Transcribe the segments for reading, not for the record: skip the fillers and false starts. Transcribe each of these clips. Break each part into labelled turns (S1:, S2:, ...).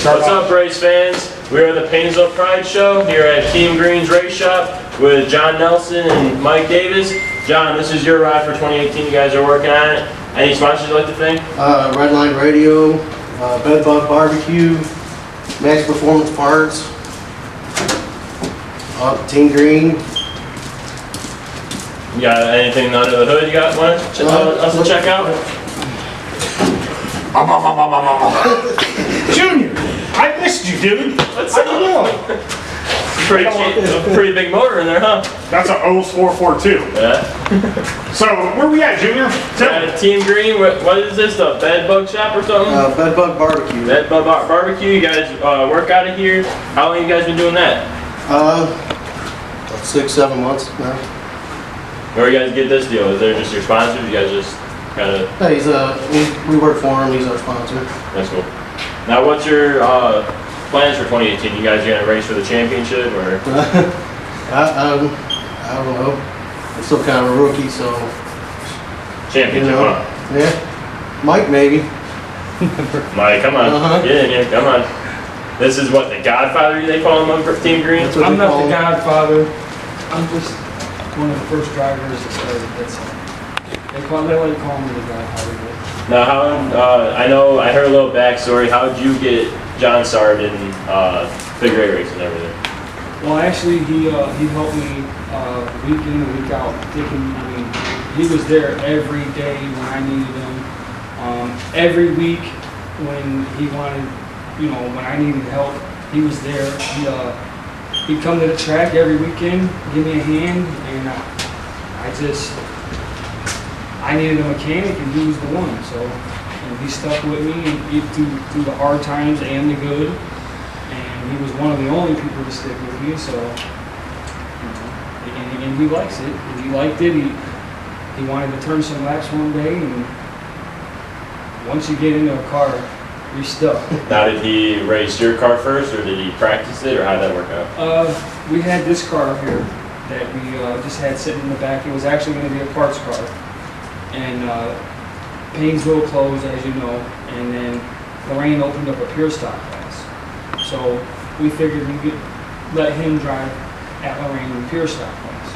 S1: What's up, race fans? We are the Painesville Pride Show here at Team Green's Race Shop with John Nelson and Mike Davis. John, this is your ride for 2018. You guys are working on it. Any sponsors you'd like to thank?
S2: Redline Radio, Bedbug Barbecue, Max Performance Parts, Team Green.
S1: You got anything under the hood you got us to check out?
S3: Junior, I missed you, dude.
S1: What's
S3: How you
S1: up?
S3: doing?
S1: Pretty big motor in there, huh?
S3: That's an 0442.
S1: Yeah.
S3: So, where we at, Junior?
S1: Team Green, what is this, the Bed Bug Shop or something?
S2: Bedbug Barbecue.
S1: Bed Bug Barbecue, you guys work out of here. How long have you guys been doing that?
S2: 6-7 months now.
S1: Where you guys get this deal? Is there just your sponsors? You guys just kind of...
S2: Yeah, he's we work for him, he's our sponsor.
S1: That's cool. Now, what's your plans for 2018? You guys are going to race for the championship, or?
S2: I don't know. I'm still kind of a rookie, so.
S1: Championship, huh?
S2: Yeah. Mike, maybe.
S1: Mike, come on. Get in here, come on. This is what, the Godfather they call him on Team Green?
S4: I'm not the Godfather. I'm just one of the first drivers that started. That's all. They like call me the Godfather.
S1: Now, I know I heard a little backstory. How did you get John started in figure 8 racing and everything?
S4: Well, actually, he helped me week in and week out. He was there every day when I needed him. Every week when he wanted, when I needed help, he was there. He'd come to the track every weekend, give me a hand, and I needed a mechanic, and he was the one. So he stuck with me through the hard times and the good. And he was one of the only people to stick with me. So, and he likes it. And he liked it. He wanted to turn some laps one day, and once you get into a car, you're stuck.
S1: Now, did he race your car first, or did he practice it, or how did that work out?
S4: We had this car here that we just had sitting in the back. It was actually going to be a parts car. And Painesville closed, as you know, and then Lorraine opened up a pure stock class. So we figured we could let him drive at Lorraine in pure stock class.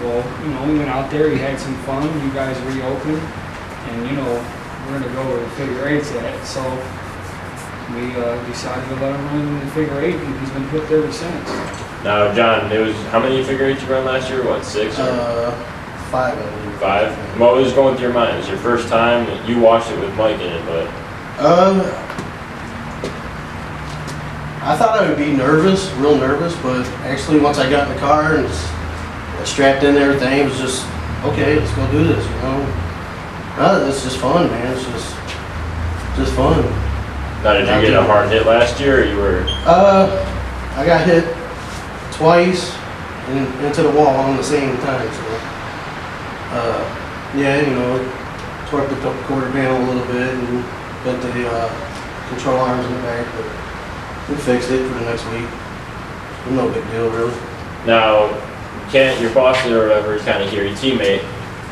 S4: Well, we went out there, he had some fun, you guys reopened, and we're going to go where the figure 8's at. So we decided to let him run in the figure 8, and he's been hooked ever since.
S1: Now, John, how many figure 8s you run last year? What, 6? Or?
S2: 5, I believe.
S1: 5? What was going through your mind? It was your first time. You watched it with Mike in it, but...
S2: I thought I would be nervous, real nervous, but actually once I got in the car and strapped in and everything, it was just, okay, let's go do this, It's just fun, man. It's just fun.
S1: Now, did you get a hard hit last year, or you were...
S2: I got hit twice into the wall on the same time, so... torqued the quarter panel a little bit and got the control arms in the back, but we fixed it for the next week. No big deal, really.
S1: Now, your boss or whatever is kind of here, your teammate.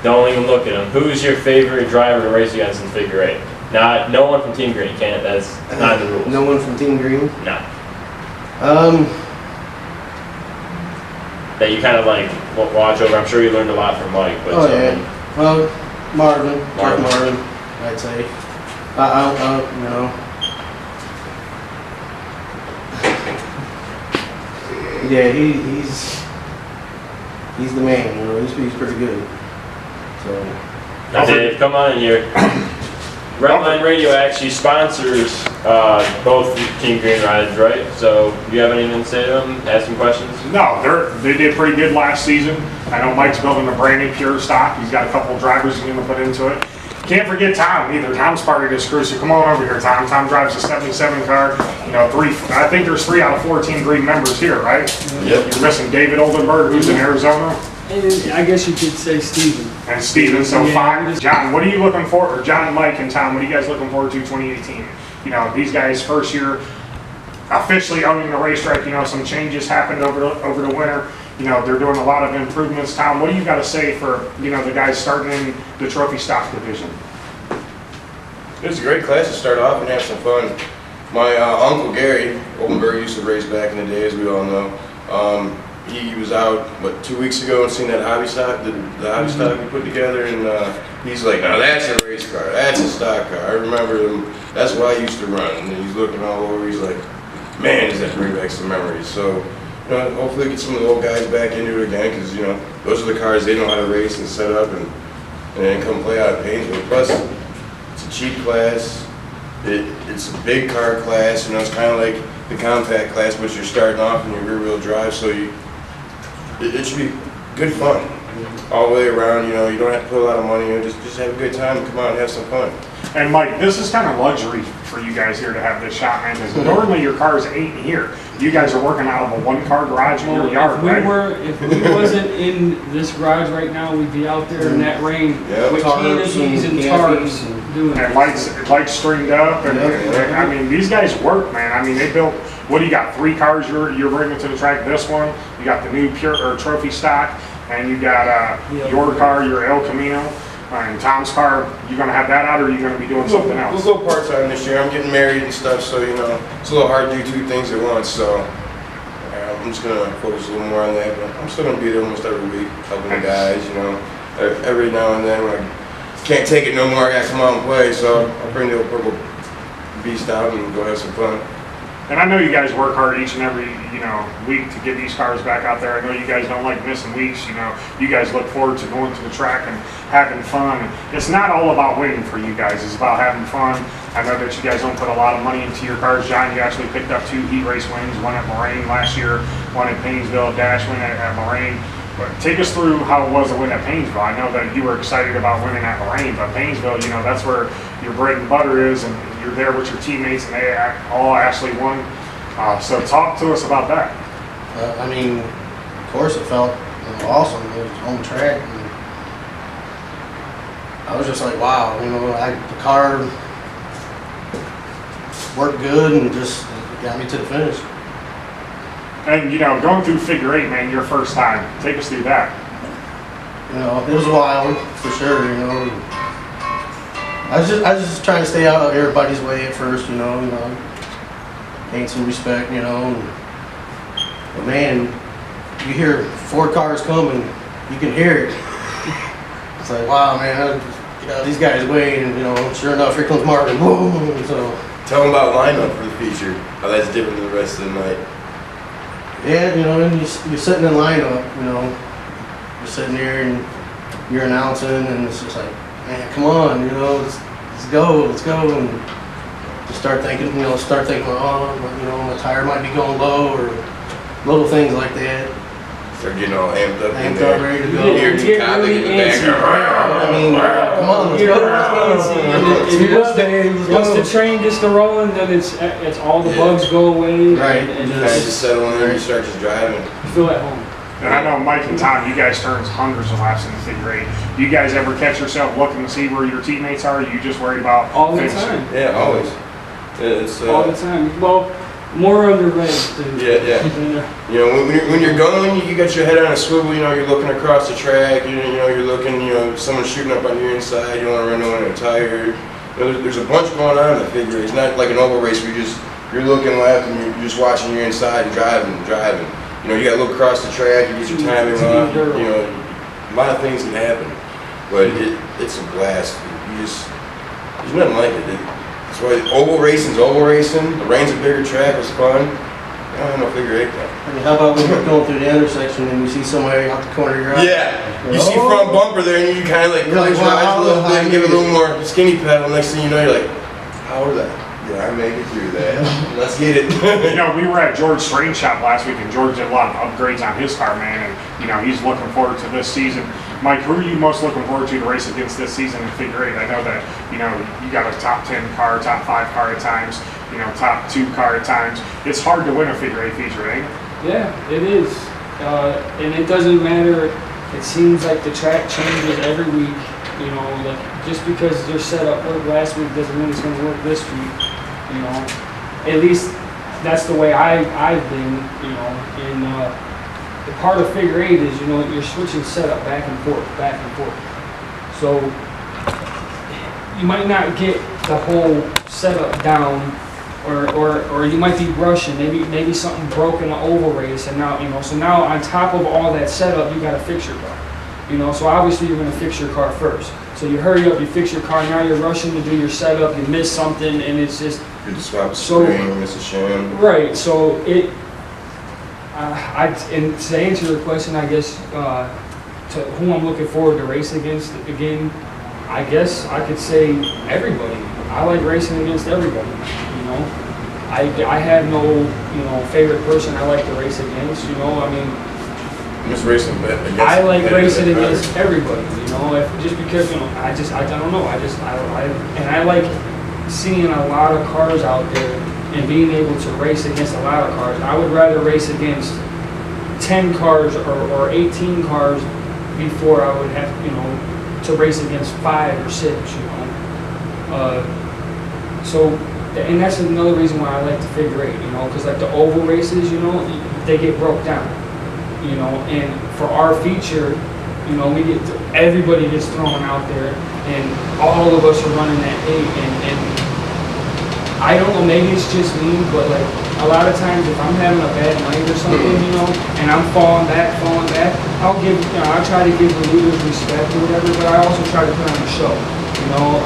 S1: Don't even look at him. Who's your favorite driver to race against in figure 8? No one from Team Green can't. That's not the rules.
S2: No one from Team Green?
S1: No. That you kind of like watch over. I'm sure you learned a lot from Mike. But
S2: Marvin, I'd say. Yeah, he's the man. He's pretty good. So.
S1: Now, Dave, come on here. Redline Radio actually sponsors both Team Green rides, right? So, do you have anything to say to them? Ask some questions?
S3: No, they did pretty good last season. I know Mike's building a brand new pure stock. He's got a couple of drivers he's going to put into it. Can't forget Tom either. Tom's part of this crew, so come on over here, Tom. Tom drives a 77 car. I think there's 3 out of 4 Team Green members here, right?
S1: Yep.
S3: You're missing David Oldenburg, who's in Arizona.
S4: And I guess you could say Steven.
S3: And Steven, so 5. John, what are you looking for? Or John, Mike, and Tom, what are you guys looking forward to 2018? These guys' first year officially owning the racetrack. Some changes happened over the winter. They're doing a lot of improvements. Tom, what do you got to say for, the guys starting in the trophy stock division?
S5: It was a great class to start off and have some fun. My Uncle Gary Oldenburg used to race back in the day, as we all know. He was out, 2 weeks ago and seen that hobby stock, the hobby stock we put together, and he's like, now that's a race car, that's a stock car. I remember him, that's what I used to run. And he's looking all over, he's like, man, does that bring back some memories. So, hopefully get some of the old guys back into it again, because, those are the cars they know how to race and set up and then come play out of Painesville. Plus, it's a cheap class, it's a big car class, it's kind of like the compact class, but you're starting off in your rear-wheel drive, so it should be good fun all the way around. You don't have to put a lot of money in, just have a good time and come out and have some fun.
S3: And Mike, this is kind of luxury for you guys here to have this shop, man, because normally your cars ain't here. You guys are working out of a one-car garage in your yard, right?
S4: If we wasn't in this garage right now, we'd be out there in that rain with canopies and tarps doing
S3: and lights stringed up, and I mean, these guys work, man. I mean, they built. What do you got? 3 cars you're bringing to the track. This one, you got the new trophy stock, and you got your car, your El Camino, and Tom's car. You gonna have that out, or are you gonna be doing something else?
S5: We'll go part-time this year. I'm getting married and stuff, so it's a little hard to do 2 things at once. So I'm just gonna focus a little more on that. But I'm still gonna be there almost every week, helping the guys. Every now and then when I can't take it no more, I gotta come out and play. So I'll bring the old purple beast out and go have some fun.
S3: And I know you guys work hard each and every, week to get these cars back out there. I know you guys don't like missing weeks. You guys look forward to going to the track and having fun. It's not all about winning for you guys. It's about having fun. I know that you guys don't put a lot of money into your cars. John, you actually picked up 2 heat race wins, one at Moraine last year, one at Painesville, dash win at Moraine. But take us through how it was to win at Painesville. I know that you were excited about winning at Moraine, but Painesville, that's where your bread and butter is, and you're there with your teammates, and they all actually won. So talk to us about that.
S2: Of course it felt awesome. It was home track. And I was just like, wow, the car worked good and just got me to the finish.
S3: And going through figure 8, man, your first time. Take us through that.
S2: It was wild for sure. I was just trying to stay out of everybody's way at first. Gain some respect. But man, you hear 4 cars coming, you can hear it. It's like, wow, man, get out of these guys' way, and sure enough, here comes Marvin. Boom. So
S5: tell them about lineup for the feature. How that's different than the rest of the night.
S2: yeah, and you're sitting in lineup. You're sitting there and you're announcing, and it's just like, man, come on, let's go, and just start thinking, oh, my tire might be going low, or little things like that.
S5: They're getting all amped up in
S2: Amped
S5: there.
S2: up, ready to go.
S5: You're too confident in the back.
S2: Come on, let's go.
S4: Once the train gets to rolling, then it's all the bugs go away.
S2: Right.
S4: And
S5: You guys just settle in there and you start just driving.
S4: you feel at home.
S3: And I know Mike and Tom, you guys turn hundreds of laps in the figure 8. Do you guys ever catch yourself looking to see where your teammates are? Or you just worried about
S4: All the
S3: finishing?
S4: time.
S5: Yeah, always. It's
S4: All the time. Well, more under legs than.
S5: Yeah. When you're going, you got your head on a swivel. You're looking across the track. You're looking. Someone's shooting up on your inside. You don't want to run no one in a tire. There's a bunch going on in the figure 8. It's not like an oval race where you're looking left and you're just watching your inside and driving. You got to look across the track. You get your timing off. A lot of things can happen, but it's a blast. There's nothing like it. That's why oval racing's oval racing. The Rain's a bigger track. It's fun. I don't have no figure 8 though.
S2: How about when you're going through the intersection and you see somebody out the corner of your eye?
S5: Yeah, you see front bumper there and you kind of like close your eyes a little bit and give it a little more skinny pedal. Next thing you know, you're like, how did that? Yeah, I made it through that. Let's get it.
S3: We were at George's train shop last week, and George did a lot of upgrades on his car, man, and he's looking forward to this season. Mike, who are you most looking forward to race against this season in figure 8? I know that you got a top 10 car, top 5 car at times, top 2 car at times. It's hard to win a figure 8 feature, eh?
S4: Yeah, it is. And it doesn't matter. It seems like the track changes every week. Just because they're set up work last week doesn't mean it's going to work this week. At least that's the way I've been. And the part of figure 8 is you're switching setup back and forth. So you might not get the whole setup down or you might be rushing, maybe something broke in an oval race, and now, you know, so now on top of all that setup, you gotta fix your car. You know, so obviously you're gonna fix your car first. So you hurry up, you fix your car, now you're rushing to do your setup, you miss something, and it's just,
S5: You just swap a
S4: So-
S5: spring, miss a shim.
S4: right, so and to answer your question, I guess, to who I'm looking forward to race against, again, I guess I could say everybody. I like racing against everybody, you know. I have no, you know, favorite person I like to race against, you know, I mean,
S5: I'm just racing against.
S4: I like racing
S5: competitors.
S4: against everybody, you know, just because, you know, I don't know, and I like seeing a lot of cars out there and being able to race against a lot of cars. I would rather race against 10 cars or 18 cars before I would have, you know, to race against 5 or 6, you know. And that's another reason why I like the figure 8, you know, because like the oval races, you know, they get broke down, you know, and for our feature, you know, everybody gets thrown out there, and all of us are running that 8, and I don't know, maybe it's just me, but like a lot of times if I'm having a bad night or something, you know, and I'm falling back, I'll try to give the leaders respect or whatever, but I also try to put on a show, you know.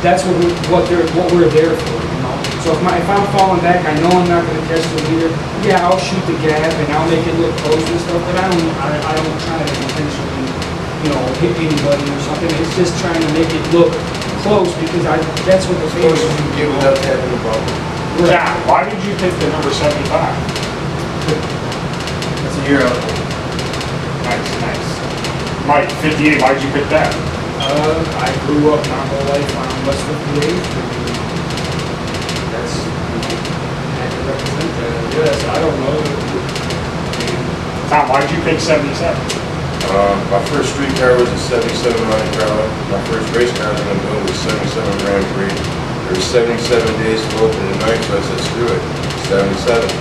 S4: That's what we're there for, you know. So if I'm falling back, I know I'm not going to catch the leader. Yeah, I'll shoot the gap and I'll make it look close and stuff, but I don't try to intentionally, you know, hit anybody or something. It's just trying to make it look close because that's what the
S5: Of course,
S4: fans
S5: you get without tapping the bumper.
S3: John, why did you pick the number 75?
S2: That's a year out.
S3: Nice. Mike, 58, why did you pick that?
S4: I grew up my whole life on West 58. That's, I had to represent that, I guess. I don't know.
S3: Tom, why did you pick 77?
S5: My first street car was a 77 Monte Carlo. My first race car I was going to build was 77 Grand Prix. There were 77 days to open tonight, so I said, screw it, 77.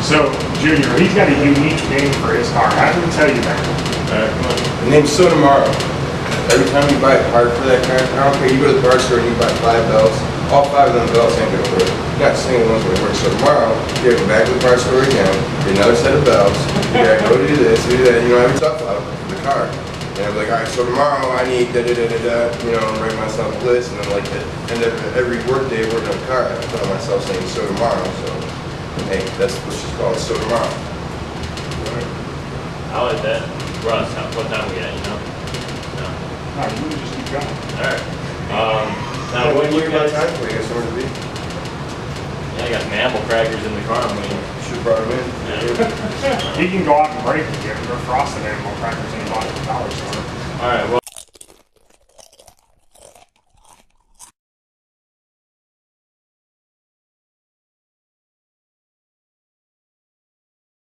S3: So, Junior, he's got a unique name for his car. How did he tell you that?
S5: Come on. The name's So Tomorrow. Every time you buy a part for that car, I don't care, you go to the parts store and you buy 5 belts, all 5 of them belts ain't gonna work. Not a single one's gonna work. So tomorrow, you gotta go back to the parts store again, get another set of belts, you gotta go do this, do that, you know, I have a tough out for the car. And I'm like, all right, so tomorrow I need da-da-da-da-da, you know, and write myself a list, and then like at the end of every work day working on the car, I found myself saying so tomorrow, so, hey, that's what she's called, so tomorrow.
S1: I like that. Russ, what time we got, you know? No.
S3: No, you would just keep going.
S1: Alright. Now,
S5: What
S1: when
S5: do
S1: you
S5: you got
S1: guys...
S5: time for? You got somewhere to be?
S1: Yeah, I got some apple crackers in the car. I'm waiting.
S5: Should've brought them in.
S1: Yeah.
S3: He can go out and break and get frosted animal crackers in the dollar store.
S1: Alright, well...